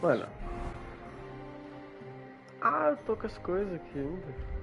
Mano. Ah, eu tô com as coisas aqui ainda.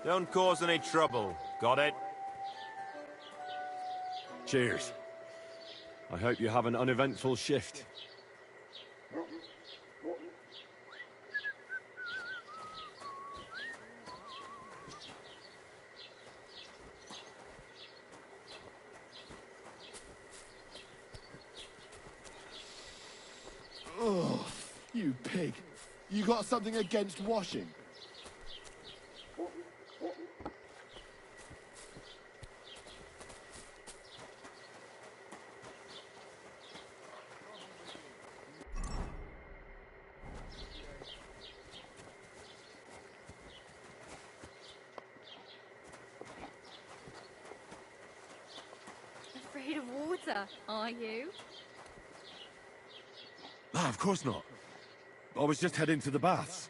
Don't cause any trouble. Got it? Cheers. I hope you have an uneventful shift. Oh, you pig. You got something against washing? Afraid of water, are you? Ah, of course not. I was just heading to the baths.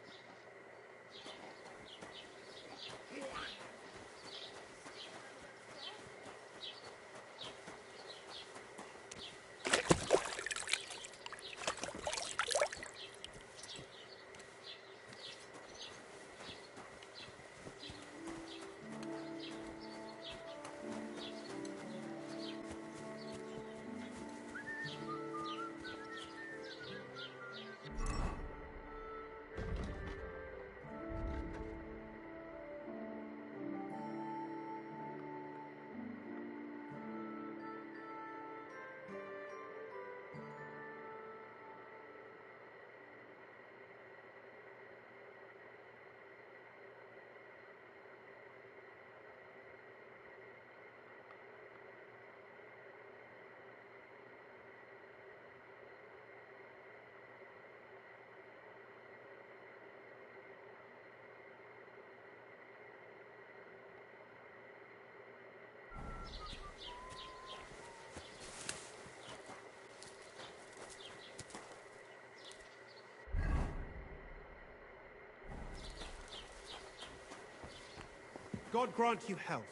God grant you health.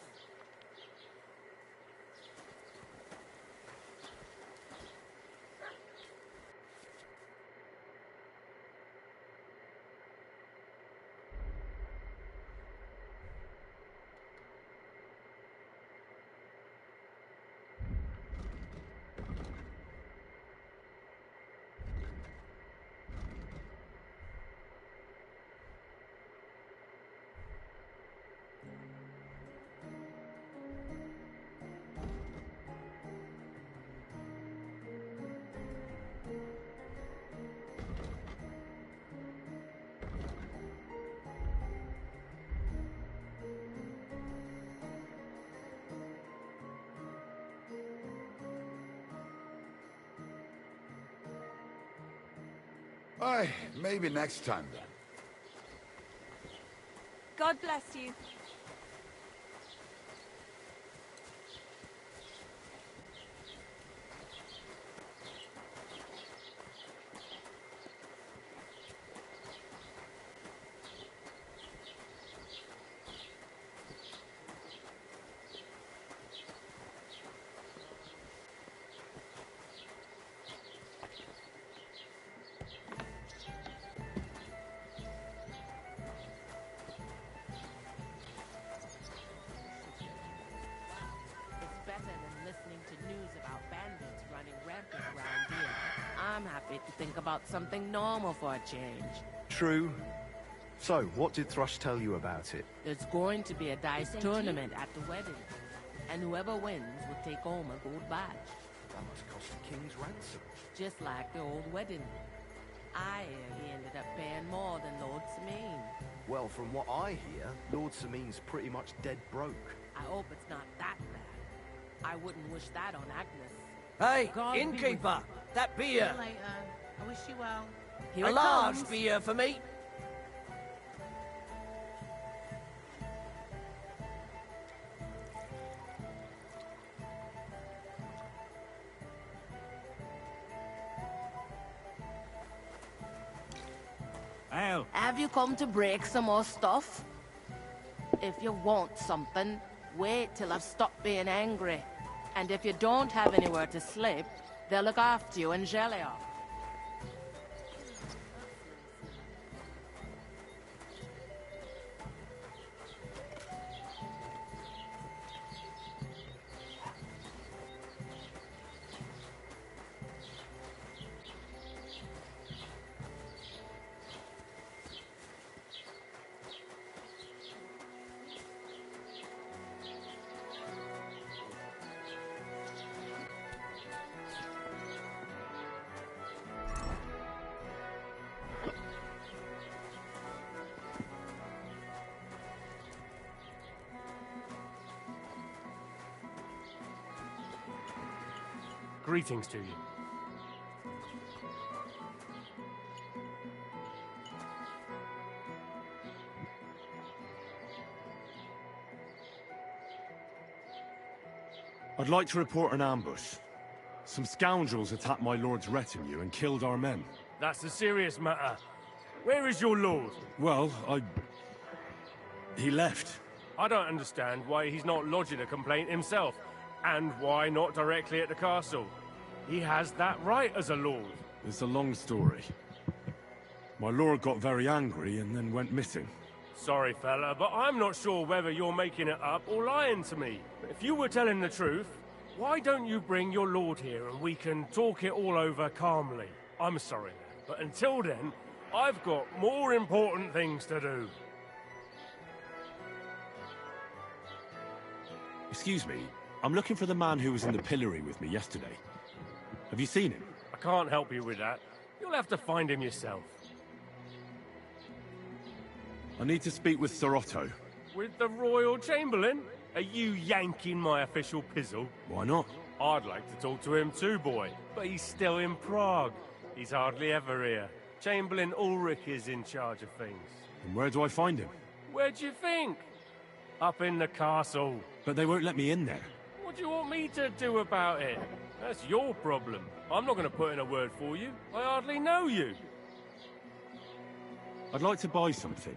Aye, maybe next time then. God bless you. I'm happy to think about something normal for a change. True. So, what did Thrush tell you about it? There's going to be a dice tournament at the wedding, and whoever wins will take home a gold badge. That must cost a king's ransom. Just like the old wedding. I hear he ended up paying more than Lord Samine. Well, from what I hear, Lord Samine's pretty much dead broke. I hope it's not that bad. I wouldn't wish that on Agnes. Hey, God innkeeper! That beer! See you later. I wish you well. Here A it large comes. beer for me! Ale. Have you come to break some more stuff? If you want something, wait till I've stopped being angry. And if you don't have anywhere to sleep, they'll look after you in Gelion. Greetings to you. I'd like to report an ambush. Some scoundrels attacked my lord's retinue and killed our men. That's a serious matter. Where is your lord? Well, he left. I don't understand why he's not lodging a complaint himself, and why not directly at the castle. He has that right as a lord. It's a long story. My lord got very angry and then went missing. Sorry, fella, but I'm not sure whether you're making it up or lying to me. If you were telling the truth, why don't you bring your lord here and we can talk it all over calmly? I'm sorry, but until then, I've got more important things to do. Excuse me, I'm looking for the man who was in the pillory with me yesterday. Have you seen him? I can't help you with that. You'll have to find him yourself. I need to speak with Sir Otto. With the Royal Chamberlain? Are you yanking my official pizzle? Why not? I'd like to talk to him too, boy. But he's still in Prague. He's hardly ever here. Chamberlain Ulrich is in charge of things. And where do I find him? Where do you think? Up in the castle. But they won't let me in there. What do you want me to do about it? That's your problem. I'm not going to put in a word for you. I hardly know you. I'd like to buy something.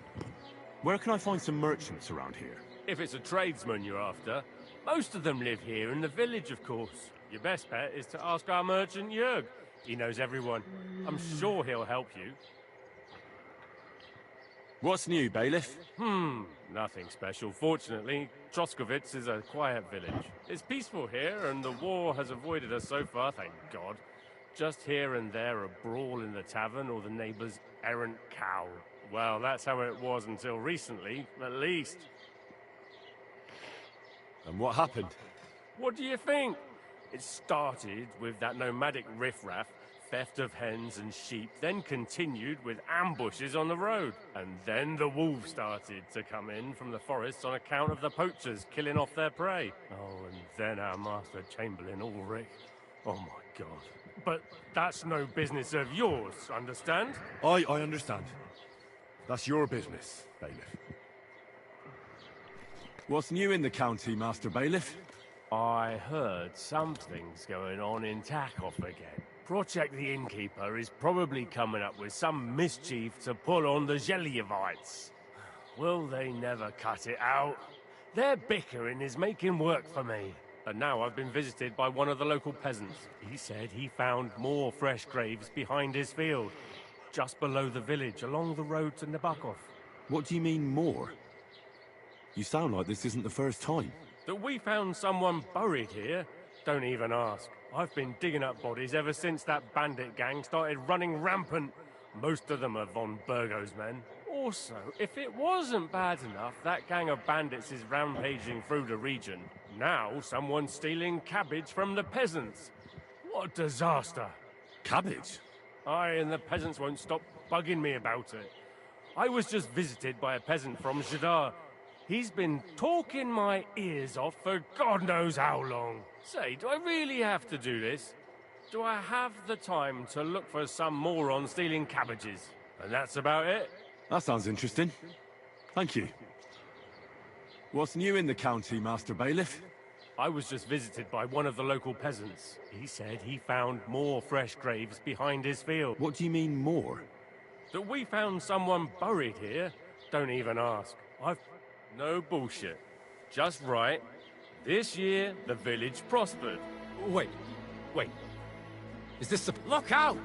Where can I find some merchants around here? If it's a tradesman you're after, most of them live here in the village, of course. Your best bet is to ask our merchant Jörg. He knows everyone. I'm sure he'll help you. What's new, bailiff? Nothing special. Fortunately, Troskowitz is a quiet village. It's peaceful here, and the war has avoided us so far, thank God. Just here and there a brawl in the tavern or the neighbour's errant cow. Well, that's how it was until recently, at least. And what happened? What do you think? It started with that nomadic riffraff, theft of hens and sheep, then continued with ambushes on the road. And then the wolves started to come in from the forests on account of the poachers killing off their prey. Oh, and then our master Chamberlain Ulrich. Oh my God. But that's no business of yours, understand? I understand. That's your business, bailiff. What's new in the county, Master Bailiff? I heard something's going on in Takov again. Project the Innkeeper is probably coming up with some mischief to pull on the Zelievites. Will they never cut it out? Their bickering is making work for me. And now I've been visited by one of the local peasants. He said he found more fresh graves behind his field, just below the village, along the road to Nabokov. What do you mean, more? You sound like this isn't the first time. That we found someone buried here? Don't even ask. I've been digging up bodies ever since that bandit gang started running rampant. Most of them are von Burgo's men. Also, if it wasn't bad enough, that gang of bandits is rampaging through the region. Now someone's stealing cabbage from the peasants. What a disaster. Cabbage? Aye, and the peasants won't stop bugging me about it. I was just visited by a peasant from Jadar. He's been talking my ears off for God knows how long. Say, do I really have to do this? Do I have the time to look for some moron stealing cabbages? And that's about it. That sounds interesting. Thank you. What's new in the county, Master Bailiff? I was just visited by one of the local peasants. He said he found more fresh graves behind his field. What do you mean, more? That we found someone buried here? Don't even ask. No bullshit. Just right. This year, the village prospered. Wait. Is this the... Look out!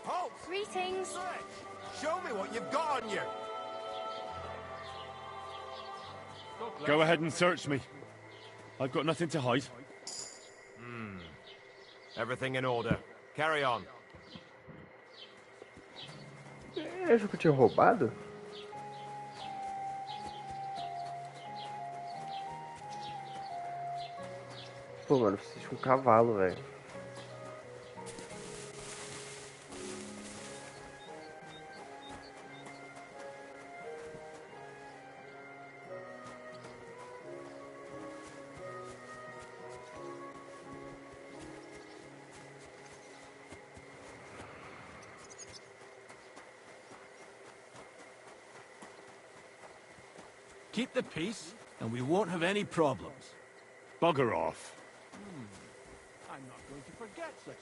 Halt! Greetings. Show me what you've got on you! Go ahead and search me. I've got nothing to hide. Everything in order. Carry on. Eu acho que eu tinha roubado. Pô, mano, eu preciso de um cavalo, velho. Keep the peace, and we won't have any problems. Bugger off. I'm not going to forget such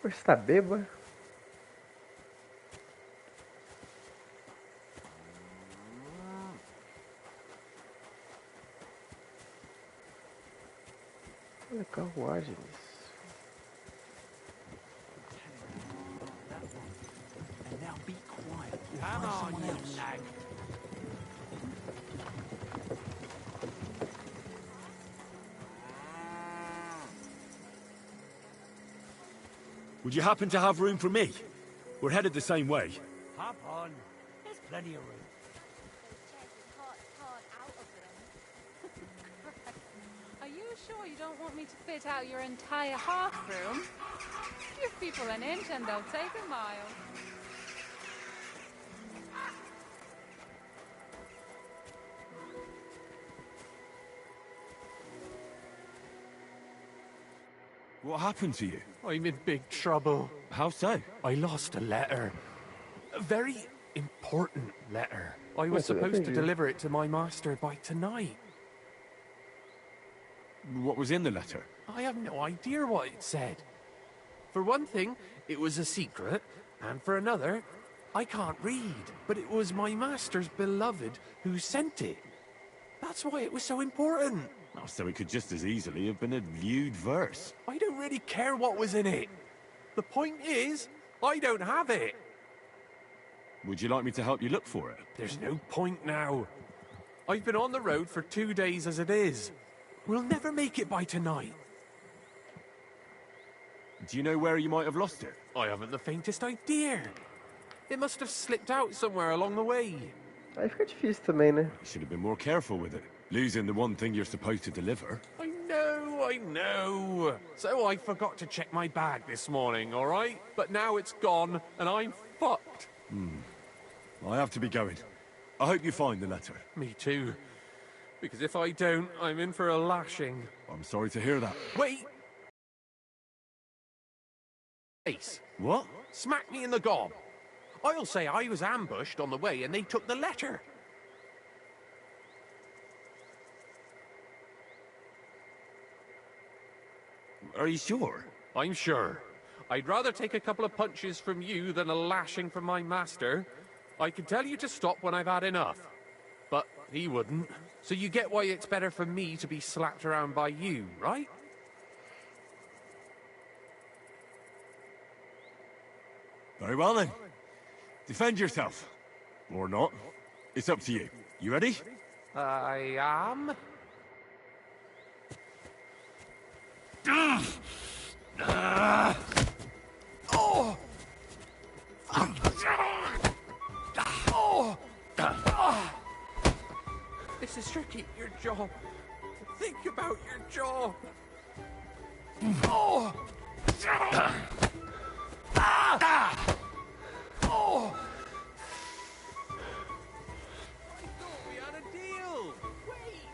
a... Você tá bêbado? Olha, carruagens. And now be quiet. Come on, you lag. Would you happen to have room for me? We're headed the same way. Hop on. There's plenty of room. Are you sure you don't want me to fit out your entire half room? Give people an inch and they'll take a mile. What happened to you? I'm in big trouble. How so? I lost a letter. A very important letter. I was Wait, supposed to you- deliver it to my master by tonight. What was in the letter? I have no idea what it said. For one thing, it was a secret, and for another, I can't read. But it was my master's beloved who sent it. That's why it was so important. Oh, so it could just as easily have been a lewd verse. I don't really care what was in it. The point is, I don't have it. Would you like me to help you look for it? There's no point now. I've been on the road for 2 days as it is. We'll never make it by tonight. Do you know where you might have lost it? I haven't the faintest idea. It must have slipped out somewhere along the way. Aí fica difícil também, né? You should have been more careful with it. Losing the one thing you're supposed to deliver. I know. So I forgot to check my bag this morning, all right? But now it's gone, and I'm fucked. I have to be going. I hope you find the letter. Me too. Because if I don't, I'm in for a lashing. I'm sorry to hear that. Wait! Ace, What? smack me in the gob. I'll say I was ambushed on the way and they took the letter. Are you sure? I'm sure. I'd rather take a couple of punches from you than a lashing from my master. I can tell you to stop when I've had enough. But he wouldn't. So you get why it's better for me to be slapped around by you, right? Very well then. Defend yourself. Or not. It's up to you. You ready? I am. This is tricky. Your job. Think about your job. Oh! Oh! I thought we had a deal. Wait.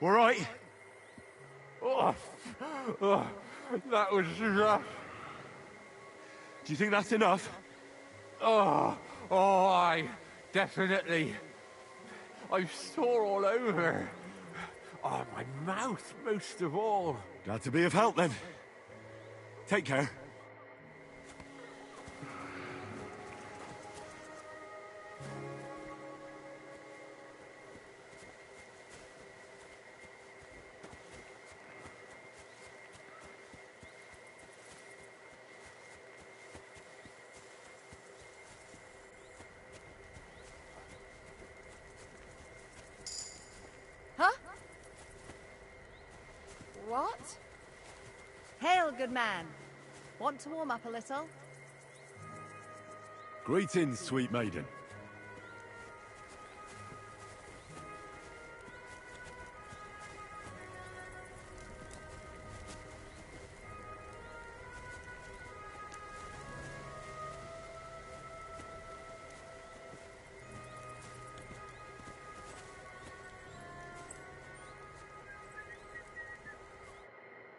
All right. Oh, that was rough. Do you think that's enough? I definitely. I'm sore all over. Oh, my mouth most of all. Glad to be of help then. Take care. Huh? What? Hail, good man. Want to warm up a little? Greetings, sweet maiden.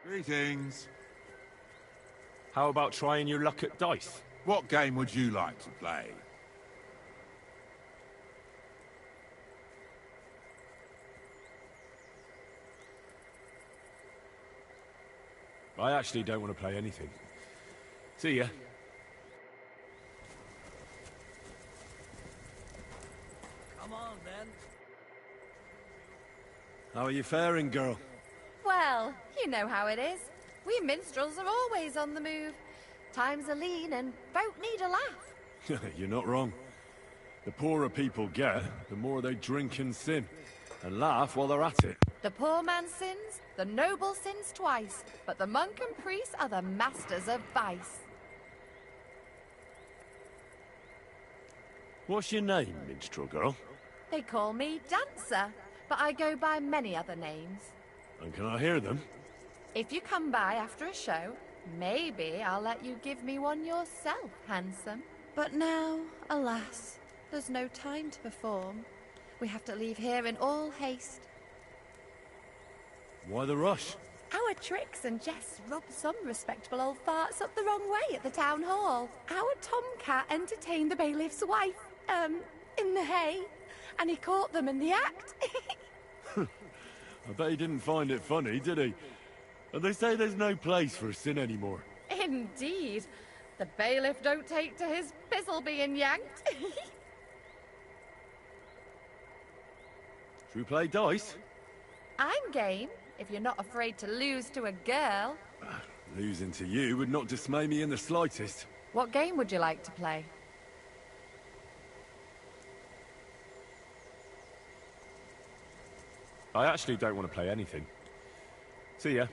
Greetings. How about trying your luck at dice? What game would you like to play? I actually don't want to play anything. See ya. Come on, then. How are you faring, girl? Well, you know how it is. We minstrels are always on the move. Times are lean and folk need a laugh. You're not wrong. The poorer people get, the more they drink and sin. And laugh while they're at it. The poor man sins, the noble sins twice, but the monk and priest are the masters of vice. What's your name, minstrel girl? They call me Dancer, but I go by many other names. And can I hear them? If you come by after a show, maybe I'll let you give me one yourself, handsome. But now, alas, there's no time to perform. We have to leave here in all haste. Why the rush? Our tricks and jests rubbed some respectable old farts up the wrong way at the town hall. Our tomcat entertained the bailiff's wife, in the hay, and he caught them in the act. I bet he didn't find it funny, did he? And they say there's no place for sin anymore. Indeed. The bailiff don't take to his pizzle being yanked. Should we play dice? I'm game, if you're not afraid to lose to a girl. Losing to you would not dismay me in the slightest. What game would you like to play? I actually don't want to play anything. See ya.